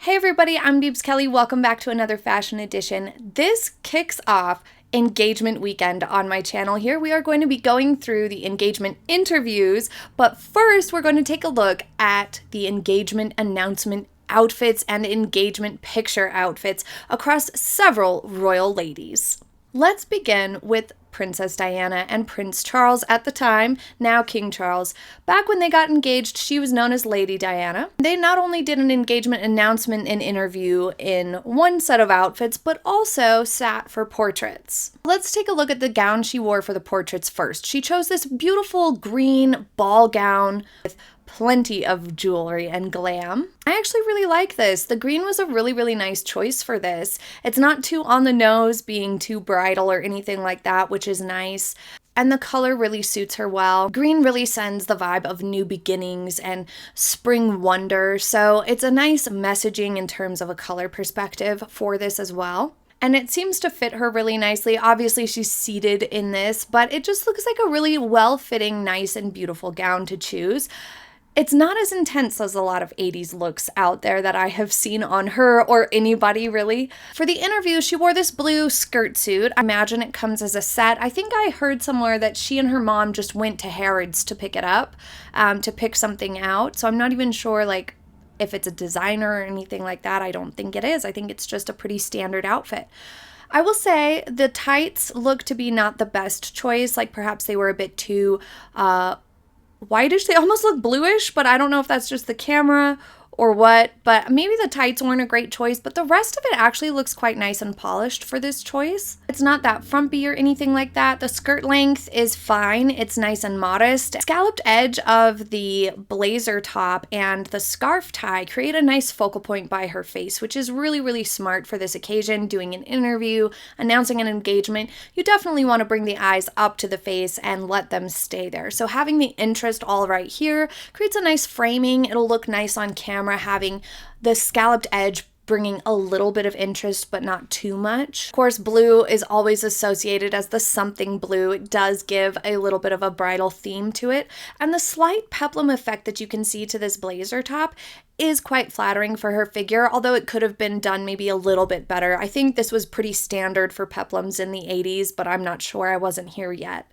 Hey everybody, I'm Beebs Kelley. Welcome back to another fashion edition. This kicks off engagement weekend on my channel here. We are going to be going through the engagement interviews, but first we're going to take a look at the engagement announcement outfits and engagement picture outfits across several royal ladies. Let's begin with Princess Diana and Prince Charles at the time, now King Charles. Back when they got engaged, she was known as Lady Diana. They not only did an engagement announcement and interview in one set of outfits, but also sat for portraits. Let's take a look at the gown she wore for the portraits first. She chose this beautiful green ball gown with plenty of jewelry and glam. I actually really like this. The green was a really nice choice for this. It's not too on the nose, being too bridal or anything like that, which is nice. And the color really suits her well. Green really sends the vibe of new beginnings and spring wonder, so it's a nice messaging in terms of a color perspective for this as well. And it seems to fit her really nicely. Obviously, she's seated in this, but it just looks like a really well-fitting, nice and beautiful gown to choose. It's not as intense as a lot of 80s looks out there that I have seen on her or anybody really. For the interview, she wore this blue skirt suit. I imagine it comes as a set. I think I heard somewhere that she and her mom just went to Harrods to pick it up, to pick something out. So I'm not even sure if it's a designer or anything like that. I don't think it is. I think it's just a pretty standard outfit. I will say the tights look to be not the best choice. Perhaps they were a bit too whitish. They almost look bluish, but I don't know if that's just the camera or what, but maybe the tights weren't a great choice, but the rest of it actually looks quite nice and polished for this choice. It's not that frumpy or anything like that. The skirt length is fine. It's nice and modest. Scalloped edge of the blazer top and the scarf tie create a nice focal point by her face, which is really smart for this occasion. Doing an interview, announcing an engagement, you definitely want to bring the eyes up to the face and let them stay there. So having the interest all right here creates a nice framing. It'll look nice on camera, having the scalloped edge bringing a little bit of interest but not too much. Of course, blue is always associated as the something blue. It does give a little bit of a bridal theme to it, and the slight peplum effect that you can see to this blazer top is quite flattering for her figure, although it could have been done maybe a little bit better. I think this was pretty standard for peplums in the 80s, but I'm not sure. I wasn't here yet.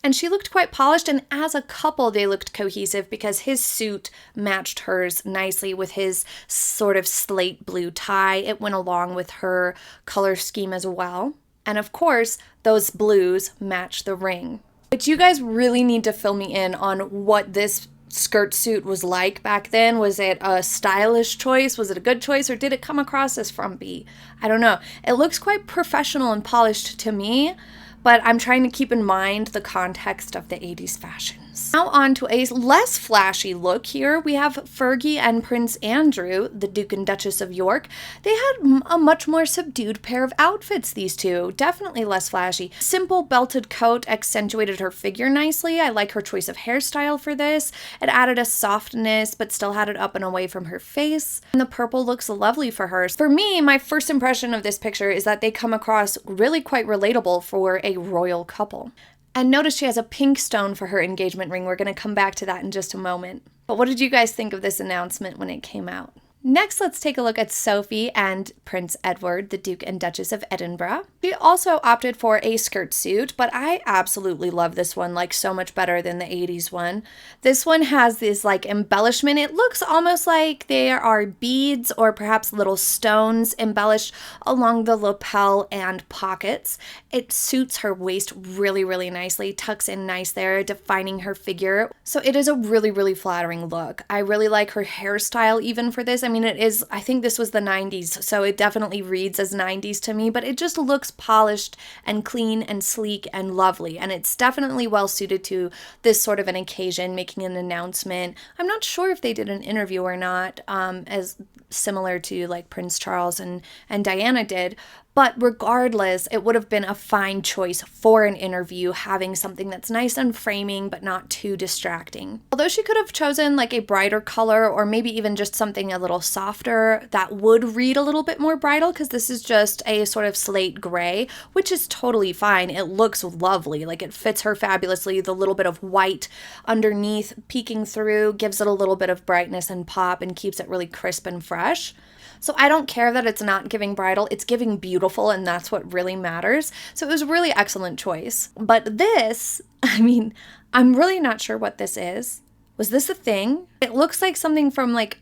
And she looked quite polished, and as a couple they looked cohesive because his suit matched hers nicely with his sort of slate blue tie. It went along with her color scheme as well. And of course, those blues match the ring. But you guys really need to fill me in on what this skirt suit was like back then. Was it a stylish choice? Was it a good choice? Or did it come across as frumpy? I don't know. It looks quite professional and polished to me, but I'm trying to keep in mind the context of the 80s fashions. Now on to a less flashy look here. We have Fergie and Prince Andrew, the Duke and Duchess of York. They had a much more subdued pair of outfits, these two. Definitely less flashy. Simple belted coat accentuated her figure nicely. I like her choice of hairstyle for this. It added a softness, but still had it up and away from her face. And the purple looks lovely for her. For me, my first impression of this picture is that they come across really quite relatable for a royal couple. And notice she has a pink stone for her engagement ring. We're going to come back to that in just a moment. But what did you guys think of this announcement when it came out? Next, let's take a look at Sophie and Prince Edward, the Duke and Duchess of Edinburgh. She also opted for a skirt suit, but I absolutely love this one, so much better than the 80s one. This one has this embellishment. It looks almost like there are beads or perhaps little stones embellished along the lapel and pockets. It suits her waist really nicely, tucks in nice there, defining her figure. So it is a really flattering look. I really like her hairstyle even for this. I think this was the 90s, so it definitely reads as 90s to me, but it just looks polished and clean and sleek and lovely, and it's definitely well suited to this sort of an occasion, making an announcement. I'm not sure if they did an interview or not, as similar to Prince Charles and Diana did, but regardless, it would have been a fine choice for an interview, having something that's nice and framing but not too distracting. Although she could have chosen a brighter color or maybe even just something a little softer that would read a little bit more bridal, because this is just a sort of slate gray, which is totally fine. It looks lovely. It fits her fabulously. The little bit of white underneath peeking through gives it a little bit of brightness and pop and keeps it really crisp and fresh. So I don't care that it's not giving bridal, it's giving beautiful, and that's what really matters. So it was a really excellent choice. But this, I mean, I'm really not sure what this is. Was this a thing? It looks like something from like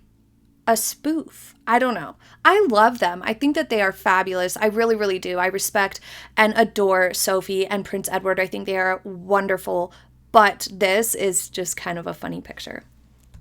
a spoof. I don't know. I love them. I think that they are fabulous. I really, really do. I respect and adore Sophie and Prince Edward. I think they are wonderful, but this is just kind of a funny picture.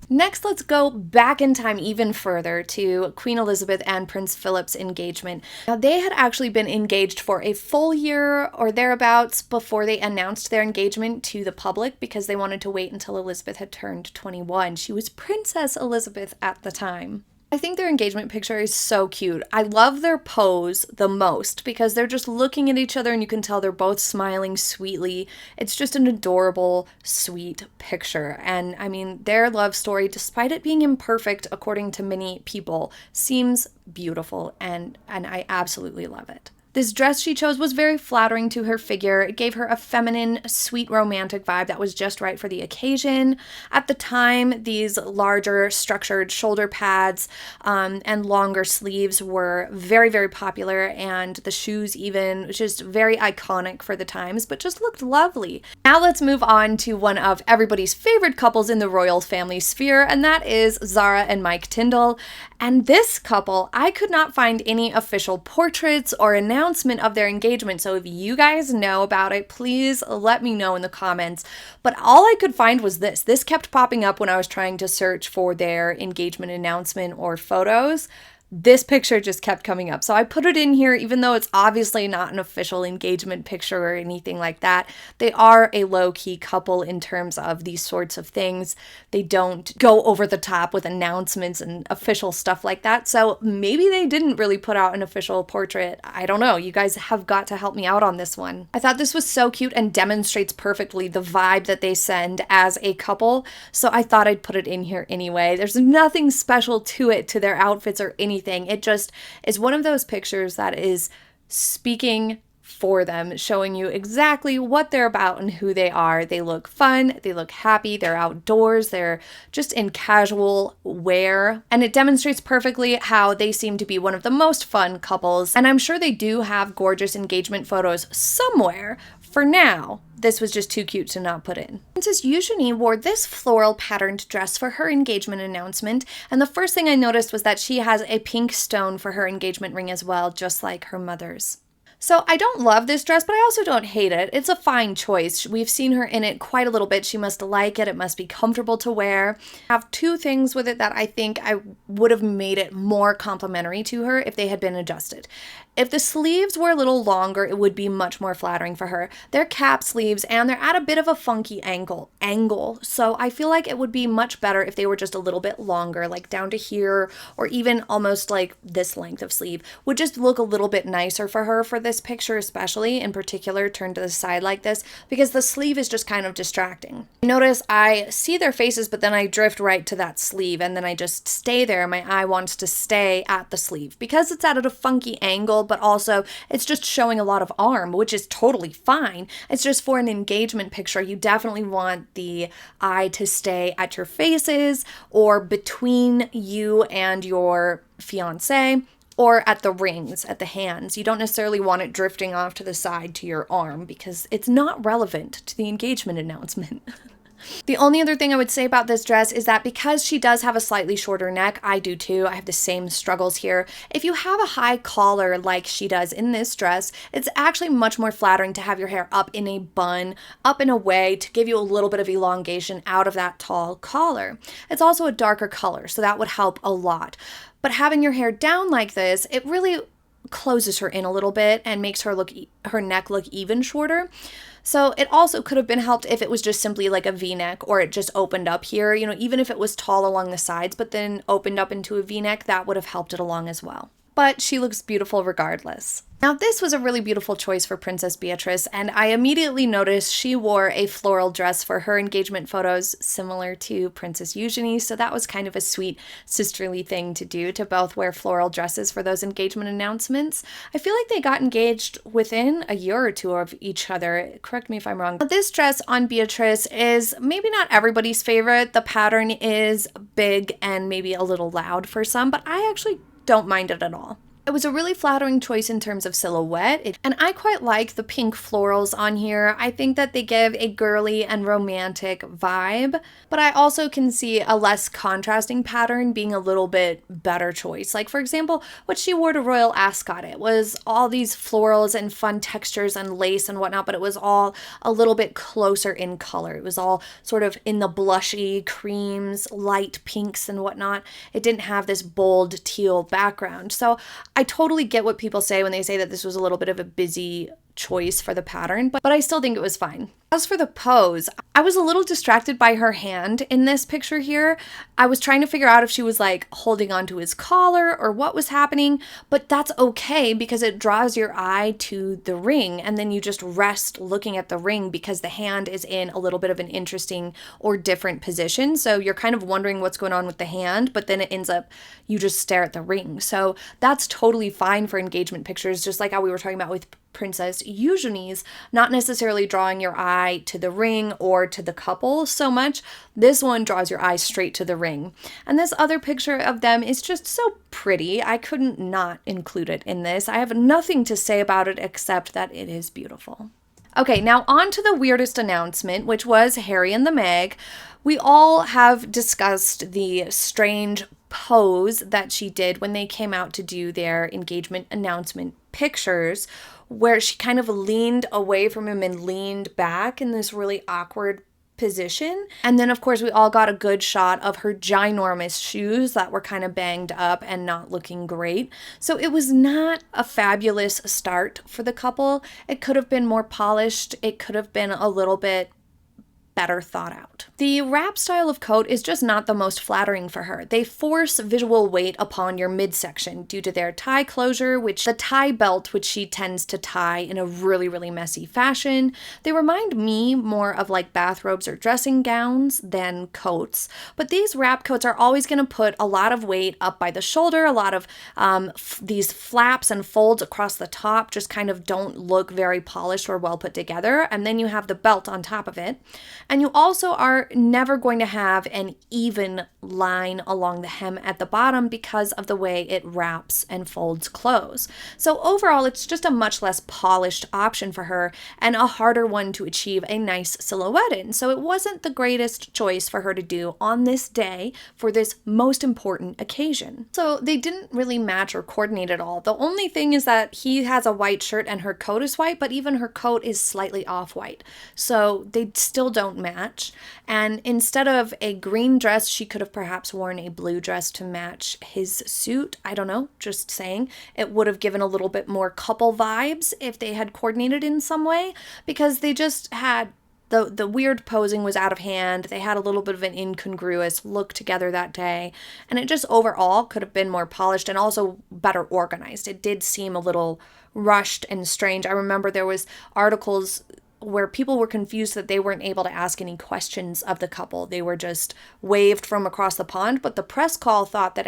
Next, let's go back in time even further to Queen Elizabeth and Prince Philip's engagement. Now, they had actually been engaged for a full year or thereabouts before they announced their engagement to the public because they wanted to wait until Elizabeth had turned 21. She was Princess Elizabeth at the time. I think their engagement picture is so cute. I love their pose the most because they're just looking at each other and you can tell they're both smiling sweetly. It's just an adorable, sweet picture. And I mean, their love story, despite it being imperfect according to many people, seems beautiful and I absolutely love it. This dress she chose was very flattering to her figure. It gave her a feminine, sweet, romantic vibe that was just right for the occasion. At the time, these larger, structured shoulder pads and longer sleeves were very, very popular, and the shoes even, just very iconic for the times, but just looked lovely. Now let's move on to one of everybody's favorite couples in the royal family sphere, and that is Zara and Mike Tindall. And this couple, I could not find any official portraits or announcement of their engagement. So if you guys know about it, please let me know in the comments. But all I could find was this. This kept popping up when I was trying to search for their engagement announcement or photos. This picture just kept coming up. So I put it in here, even though it's obviously not an official engagement picture or anything like that. They are a low-key couple in terms of these sorts of things. They don't go over the top with announcements and official stuff like that. So maybe they didn't really put out an official portrait. I don't know. You guys have got to help me out on this one. I thought this was so cute and demonstrates perfectly the vibe that they send as a couple. So I thought I'd put it in here anyway. There's nothing special to it, to their outfits or anything. It just is one of those pictures that is speaking for them, showing you exactly what they're about and who they are. They look fun, they look happy, they're outdoors, they're just in casual wear, and it demonstrates perfectly how they seem to be one of the most fun couples. And I'm sure they do have gorgeous engagement photos somewhere. For now, this was just too cute to not put in. Princess Eugenie wore this floral patterned dress for her engagement announcement, and the first thing I noticed was that she has a pink stone for her engagement ring as well, just like her mother's. So I don't love this dress, but I also don't hate it. It's a fine choice. We've seen her in it quite a little bit. She must like it. It must be comfortable to wear. I have two things with it that I think I would have made it more complimentary to her if they had been adjusted. If the sleeves were a little longer, it would be much more flattering for her. They're cap sleeves and they're at a bit of a funky angle. So I feel like it would be much better if they were just a little bit longer, like down to here, or even almost like this length of sleeve. Would just look a little bit nicer for her for this picture, especially in particular, turned to the side like this, because the sleeve is just kind of distracting. Notice I see their faces, but then I drift right to that sleeve and then I just stay there. My eye wants to stay at the sleeve because it's at a funky angle, but also it's just showing a lot of arm, which is totally fine. It's just for an engagement picture, you definitely want the eye to stay at your faces or between you and your fiance, or at the rings, at the hands. You don't necessarily want it drifting off to the side to your arm because it's not relevant to the engagement announcement. The only other thing I would say about this dress is that because she does have a slightly shorter neck, I do too, I have the same struggles here. If you have a high collar like she does in this dress, it's actually much more flattering to have your hair up in a bun, up in a way to give you a little bit of elongation out of that tall collar. It's also a darker color, so that would help a lot. But having your hair down like this, it really closes her in a little bit and makes her her neck look even shorter. So it also could have been helped if it was just simply like a V-neck or it just opened up here, even if it was tall along the sides, but then opened up into a V-neck, that would have helped it along as well. But she looks beautiful regardless. Now, this was a really beautiful choice for Princess Beatrice, and I immediately noticed she wore a floral dress for her engagement photos similar to Princess Eugenie, so that was kind of a sweet sisterly thing to do, to both wear floral dresses for those engagement announcements. I feel like they got engaged within a year or two of each other. Correct me if I'm wrong. But this dress on Beatrice is maybe not everybody's favorite. The pattern is big and maybe a little loud for some, but I actually don't mind it at all. It was a really flattering choice in terms of silhouette, and I quite like the pink florals on here. I think that they give a girly and romantic vibe, but I also can see a less contrasting pattern being a little bit better choice. Like, for example, what she wore to Royal Ascot. It was all these florals and fun textures and lace and whatnot, but it was all a little bit closer in color. It was all sort of in the blushy creams, light pinks and whatnot. It didn't have this bold teal background. So I totally get what people say when they say that this was a little bit of a busy choice for the pattern, but I still think it was fine. As for the pose, I was a little distracted by her hand in this picture here. I was trying to figure out if she was like holding onto his collar or what was happening, but that's okay because it draws your eye to the ring and then you just rest looking at the ring because the hand is in a little bit of an interesting or different position. So you're kind of wondering what's going on with the hand, but then it ends up you just stare at the ring. So that's totally fine for engagement pictures, just like how we were talking about with Princess Eugenie's, not necessarily drawing your eye to the ring or to the couple so much. This one draws your eye straight to the ring. And this other picture of them is just so pretty. I couldn't not include it in this. I have nothing to say about it except that it is beautiful. Okay, now on to the weirdest announcement, which was Harry and the Meg. We all have discussed the strange pose that she did when they came out to do their engagement announcement pictures, where she kind of leaned away from him and leaned back in this really awkward position. And then, of course, we all got a good shot of her ginormous shoes that were kind of banged up and not looking great. So it was not a fabulous start for the couple. It could have been more polished. It could have been a little bit better thought out. The wrap style of coat is just not the most flattering for her. They force visual weight upon your midsection due to their tie closure, which the tie belt, which she tends to tie in a really, really messy fashion. They remind me more of like bathrobes or dressing gowns than coats, but these wrap coats are always going to put a lot of weight up by the shoulder. A lot of these flaps and folds across the top just kind of don't look very polished or well put together. And then you have the belt on top of it. And you also are never going to have an even line along the hem at the bottom because of the way it wraps and folds close. So overall, it's just a much less polished option for her and a harder one to achieve a nice silhouette in. So it wasn't the greatest choice for her to do on this day for this most important occasion. So they didn't really match or coordinate at all. The only thing is that he has a white shirt and her coat is white, but even her coat is slightly off-white. So they still don't match. And instead of a green dress, she could have perhaps worn a blue dress to match his suit. I don't know, just saying. It would have given a little bit more couple vibes if they had coordinated in some way, because they just had the weird posing was out of hand. They had a little bit of an incongruous look together that day, and it just overall could have been more polished and also better organized. It did seem a little rushed and strange. I remember there was articles where people were confused that they weren't able to ask any questions of the couple. They were just waved from across the pond, but the press call thought that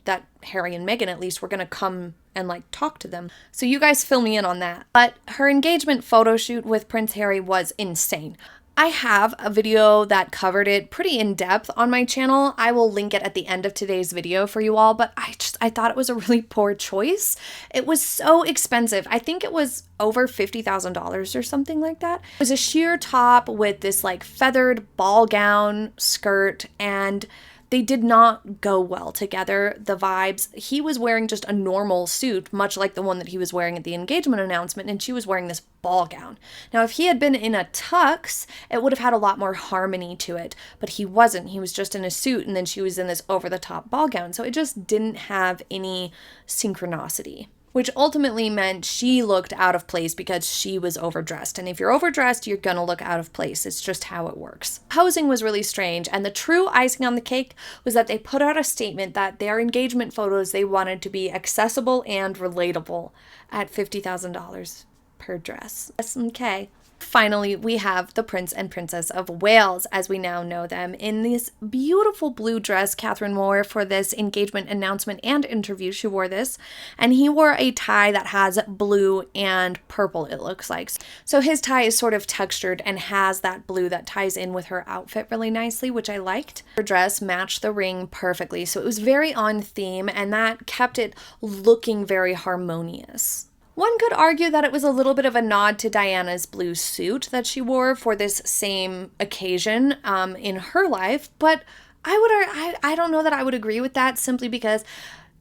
that Harry and Meghan at least were going to come and like talk to them. So you guys fill me in on that. But her engagement photo shoot with Prince Harry was insane. I have a video that covered it pretty in depth on my channel. I will link it at the end of today's video for you all, but I thought it was a really poor choice. It was so expensive. I think it was over $50,000 or something like that. It was a sheer top with this like feathered ball gown skirt, and they did not go well together, the vibes. He was wearing just a normal suit, much like the one that he was wearing at the engagement announcement, and she was wearing this ball gown. Now, if he had been in a tux, it would have had a lot more harmony to it, but he wasn't. He was just in a suit, and then she was in this over-the-top ball gown, so it just didn't have any synchronicity, which ultimately meant she looked out of place because she was overdressed. And if you're overdressed, you're gonna look out of place. It's just how it works. Posing was really strange, and the true icing on the cake was that they put out a statement that their engagement photos they wanted to be accessible and relatable at $50,000 per dress. Okay. Finally, we have the Prince and Princess of Wales, as we now know them, in this beautiful blue dress Catherine wore for this engagement announcement and interview. She wore this, and he wore a tie that has blue and purple, it looks like. So his tie is sort of textured and has that blue that ties in with her outfit really nicely, which I liked. Her dress matched the ring perfectly, so it was very on theme, and that kept it looking very harmonious. One could argue that it was a little bit of a nod to Diana's blue suit that she wore for this same occasion in her life, but I don't know that I would agree with that, simply because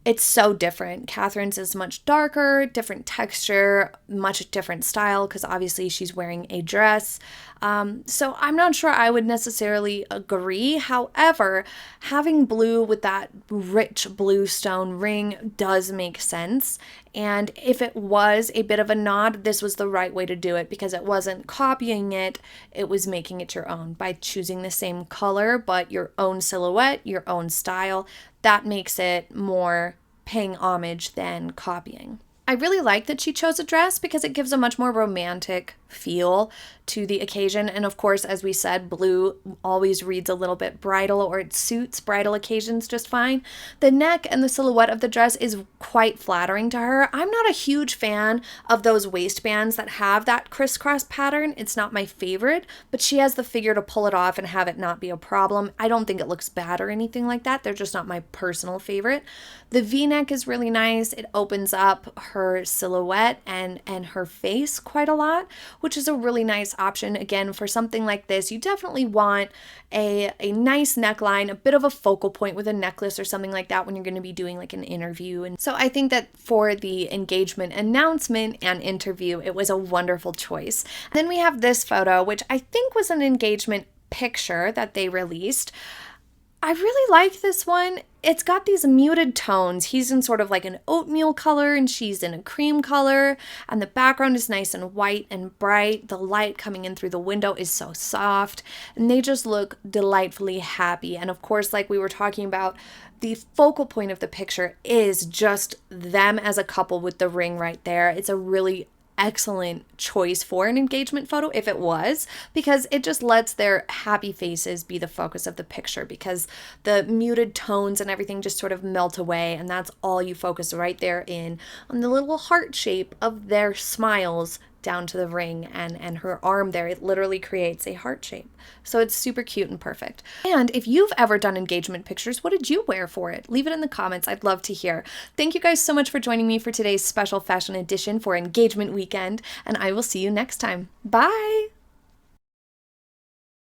it's so different. Catherine's is much darker, different texture, much different style, because obviously she's wearing a dress. So I'm not sure I would necessarily agree. However, having blue with that rich blue stone ring does make sense. And if it was a bit of a nod, this was the right way to do it, because it wasn't copying it, it was making it your own by choosing the same color, but your own silhouette, your own style. That makes it more paying homage than copying. I really like that she chose a dress because it gives a much more romantic feel to the occasion. And of course, as we said, blue always reads a little bit bridal, or it suits bridal occasions just fine. The neck and the silhouette of the dress is quite flattering to her. I'm not a huge fan of those waistbands that have that crisscross pattern. It's not my favorite, but she has the figure to pull it off and have it not be a problem. I don't think it looks bad or anything like that. They're just not my personal favorite. The V-neck is really nice. It opens up her silhouette and her face quite a lot, which is a really nice option. Again, for something like this, you definitely want a nice neckline, a bit of a focal point with a necklace or something like that when you're going to be doing like an interview. And so I think that for the engagement announcement and interview, it was a wonderful choice. And then we have this photo, which I think was an engagement picture that they released. I really like this one. It's got these muted tones. He's in sort of like an oatmeal color and she's in a cream color, and the background is nice and white and bright. The light coming in through the window is so soft, and they just look delightfully happy. And of course, like we were talking about, the focal point of the picture is just them as a couple with the ring right there. It's a really excellent choice for an engagement photo if it was, because it just lets their happy faces be the focus of the picture, because the muted tones and everything just sort of melt away, and that's all you focus right there in on the little heart shape of their smiles down to the ring and her arm there. It literally creates a heart shape. So it's super cute and perfect. And if you've ever done engagement pictures, what did you wear for it? Leave it in the comments. I'd love to hear. Thank you guys so much for joining me for today's special fashion edition for engagement weekend, and I will see you next time. Bye!